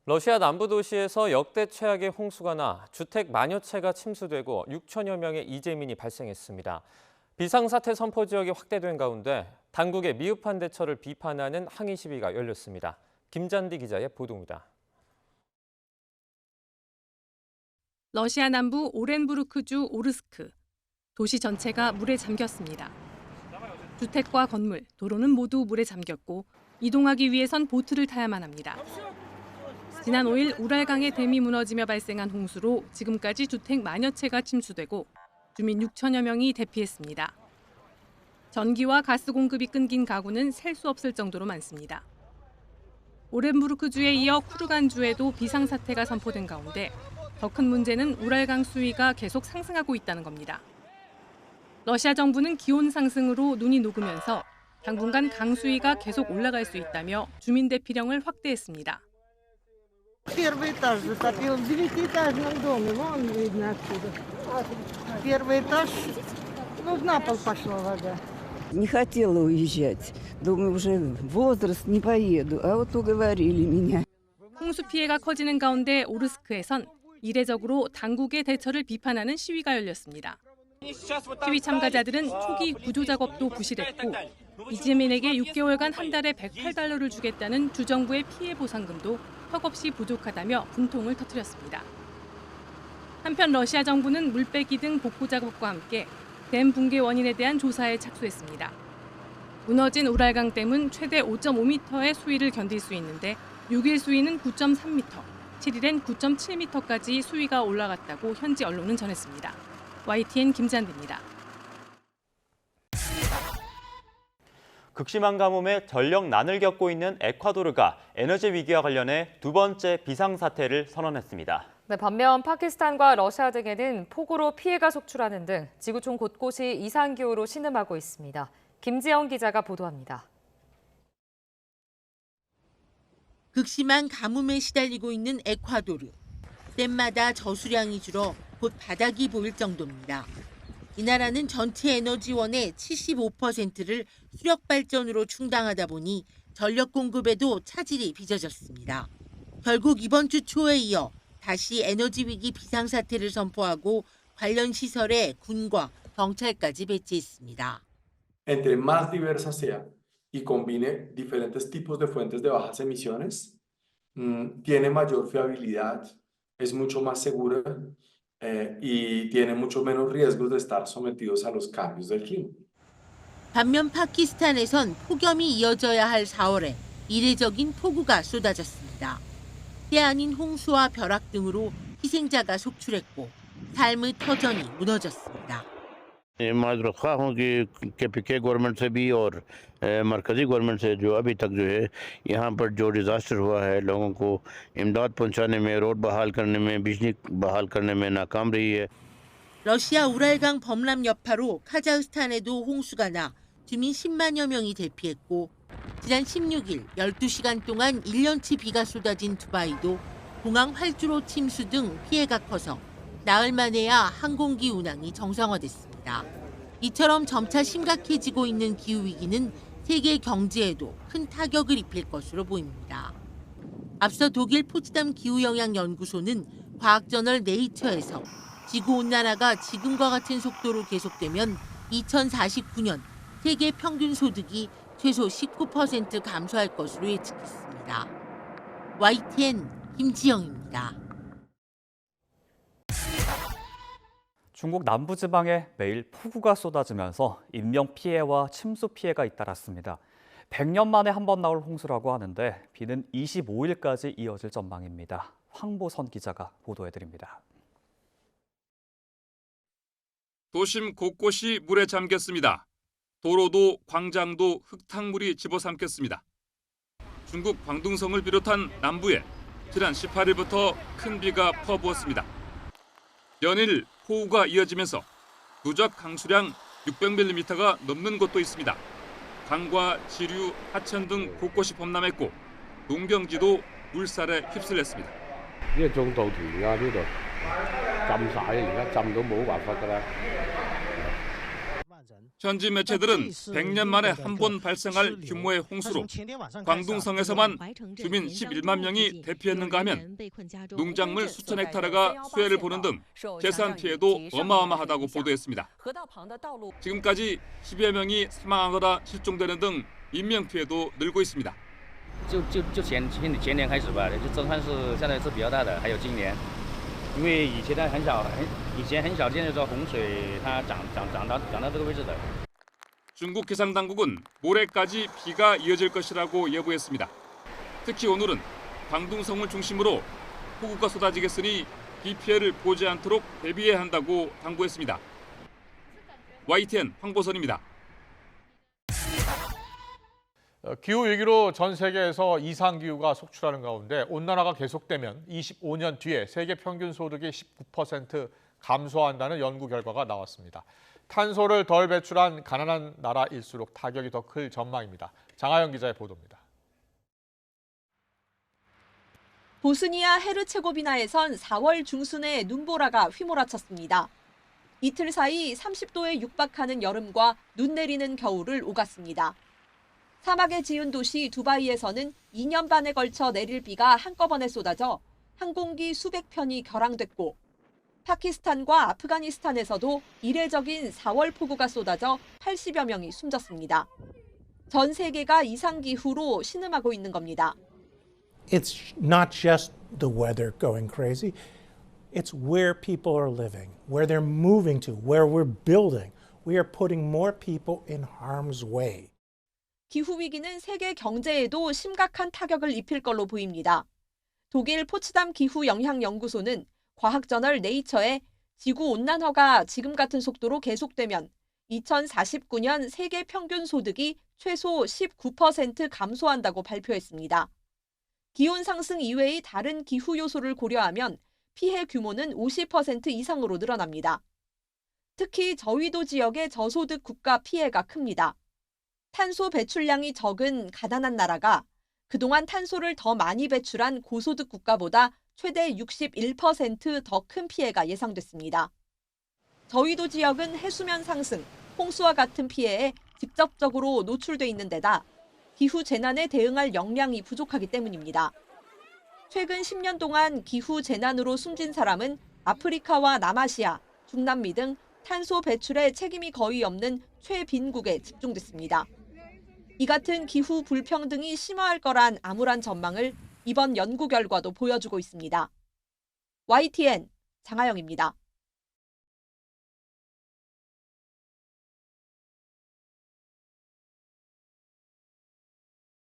러시아 남부 도시에서 역대 최악의 홍수가 나 주택 만여 채가 침수되고 6천여 명의 이재민이 발생했습니다. 비상사태 선포 지역이 확대된 가운데 당국의 미흡한 대처를 비판하는 항의 시위가 열렸습니다. 김잔디 기자의 보도입니다. 러시아 남부 오렌부르크주 오르스크. 도시 전체가 물에 잠겼습니다. 주택과 건물, 도로는 모두 물에 잠겼고 이동하기 위해선 보트를 타야만 합니다. 지난 5일 우랄강의 댐이 무너지며 발생한 홍수로 지금까지 주택 만여 채가 침수되고 주민 6천여 명이 대피했습니다. 전기와 가스 공급이 끊긴 가구는 셀 수 없을 정도로 많습니다. 오렌부르크주에 이어 쿠르간주에도 비상사태가 선포된 가운데 더 큰 문제는 우랄강 수위가 계속 상승하고 있다는 겁니다. 러시아 정부는 기온 상승으로 눈이 녹으면서 당분간 강 수위가 계속 올라갈 수 있다며 주민 대피령을 확대했습니다. Первый этаж затопил в 9-этажном доме, вон видно отсюда. Первый этаж, на пол пошла вода. Не хотела уезжать. Думаю, уже возраст, не поеду. А вот уговорили меня. 홍수 피해가 커지는 가운데 오르스크에선 이례적으로 당국의 대처를 비판하는 시위가 열렸습니다. 시위 참가자들은 초기 구조 작업도 부실했고 이재민에게 6개월간 한 달에 $108를 주겠다는 주정부의 피해 보상금도 턱없이 부족하다며 분통을 터뜨렸습니다. 한편 러시아 정부는 물빼기 등 복구 작업과 함께 댐 붕괴 원인에 대한 조사에 착수했습니다. 무너진 우랄강 댐은 최대 5.5m의 수위를 견딜 수 있는데 6일 수위는 9.3m, 7일엔 9.7m까지 수위가 올라갔다고 현지 언론은 전했습니다. YTN 김잔디입니다. 극심한 가뭄에 전력난을 겪고 있는 에콰도르가 에너지 위기와 관련해 두 번째 비상사태를 선언했습니다. 네, 반면 파키스탄과 러시아 등에는 폭우로 피해가 속출하는 등 지구촌 곳곳이 이상기후로 신음하고 있습니다. 김지영 기자가 보도합니다. 극심한 가뭄에 시달리고 있는 에콰도르. 댐마다 저수량이 줄어 곧 바닥이 보일 정도입니다. 이 나라는 전체 에너지원의 75%를 수력발전으로 충당하다 보니 전력 공급에도 차질이 빚어졌습니다. 결국 이번 주 초에 이어 다시 에너지 위기 비상사태를 선포하고 관련 시설에 군과 경찰까지 배치했습니다. Entre más diversa sea y combine diferentes tipos de fuentes de bajas emisiones, tiene mayor fiabilidad, es mucho más segura y tiene mucho menos riesgos de estar sometidos a los cambios del clima. 반면 파키스탄에선 폭염이 이어져야 할 4월에 이례적인 폭우가 쏟아졌습니다. 때 아닌 홍수와 벼락 등으로 희생자가 속출했고 삶의 터전이 무너졌습니다. माजूर खा हूँ कि पीके गवर्नमेंट से भी और मरकजी गवर्नमेंट से जो अभी तक जो है यहाँ पर जो डिज़ास्टर हुआ है लोगों को इमदाद पहुँचाने में रोड बहाल करने में बिजली बहाल करने में नाकाम रही है. 러시아 우랄강 범람 여파로 카자흐스탄에도 홍수가 나 주민 10만여 명이 대피했고 지난 16일 12시간 동안 1년치 비가 쏟아진 두바이도 공항 활주로 침수 등 피해가 커서 나흘 만에야 항공기 운항이 정상화됐습니다. 이처럼 점차 심각해지고 있는 기후위기는 세계 경제에도 큰 타격을 입힐 것으로 보입니다. 앞서 독일 포츠담 기후영향연구소는 과학저널 네이처에서 지구온난화가 지금과 같은 속도로 계속되면 2049년 세계 평균 소득이 최소 19% 감소할 것으로 예측했습니다. YTN 김지영입니다. 중국 남부지방에 매일 폭우가 쏟아지면서 인명피해와 침수 피해가 잇따랐습니다. 100년 만에 한 번 나올 홍수라고 하는데 비는 25일까지 이어질 전망입니다. 황보선 기자가 보도해드립니다. 도심 곳곳이 물에 잠겼습니다. 도로도 광장도 흙탕물이 집어삼켰습니다. 중국 광둥성을 비롯한 남부에 지난 18일부터 큰 비가 퍼부었습니다. 연일 폭우가 이어지면서 누적 강수량 600mm가 넘는 곳도 있습니다. 강과 지류, 하천 등 곳곳이 범람했고 농경지도 물살에 휩쓸렸습니다. 현지 매체들은 100년 만에 한 번 발생할 규모의 홍수로 광둥성에서만 주민 11만 명이 대피했는가 하면 농작물 수천 헥타르가 수해를 보는 등 재산 피해도 어마어마하다고 보도했습니다. 지금까지 10여 명이 사망하거나 실종되는 등 인명 피해도 늘고 있습니다. 前年开始吧，就震撼是相对是比较大的，还有今年，因为以前很小见的洪水，它涨到这个位置的。 중국 기상당국은 모레까지 비가 이어질 것이라고 예보했습니다. 특히 오늘은 광둥성을 중심으로 폭우가 쏟아지겠으니 비 피해를 보지 않도록 대비해야 한다고 당부했습니다. YTN 황보선입니다. 기후위기로 전 세계에서 이상기후가 속출하는 가운데 온난화가 계속되면 25년 뒤에 세계 평균 소득이 19% 감소한다는 연구 결과가 나왔습니다. 탄소를 덜 배출한 가난한 나라일수록 타격이 더 클 전망입니다. 장하영 기자의 보도입니다. 보스니아 헤르체고비나에선 4월 중순에 눈보라가 휘몰아쳤습니다. 이틀 사이 30도에 육박하는 여름과 눈 내리는 겨울을 오갔습니다. 사막에 지은 도시 두바이에서는 2년 반에 걸쳐 내릴 비가 한꺼번에 쏟아져 항공기 수백 편이 결항됐고 파키스탄과 아프가니스탄에서도 이례적인 4월 폭우가 쏟아져 80여 명이 숨졌습니다. 전 세계가 이상기후로 신음하고 있는 겁니다. It's not just the weather going crazy. It's where people are living, where they're moving to, where we're building. We are putting more people in harm's way. 기후위기는 세계 경제에도 심각한 타격을 입힐 걸로 보입니다. 독일 포츠담 기후영향연구소는 과학저널 네이처에 지구온난화가 지금 같은 속도로 계속되면 2049년 세계 평균 소득이 최소 19% 감소한다고 발표했습니다. 기온 상승 이외의 다른 기후 요소를 고려하면 피해 규모는 50% 이상으로 늘어납니다. 특히 저위도 지역의 저소득 국가 피해가 큽니다. 탄소 배출량이 적은 가난한 나라가 그동안 탄소를 더 많이 배출한 고소득 국가보다 최대 61% 더 큰 피해가 예상됐습니다. 저위도 지역은 해수면 상승, 홍수와 같은 피해에 직접적으로 노출돼 있는 데다 기후 재난에 대응할 역량이 부족하기 때문입니다. 최근 10년 동안 기후 재난으로 숨진 사람은 아프리카와 남아시아, 중남미 등 탄소 배출에 책임이 거의 없는 최빈국에 집중됐습니다. 이 같은 기후 불평등이 심화할 거란 암울한 전망을 이번 연구 결과도 보여주고 있습니다. YTN 장하영입니다.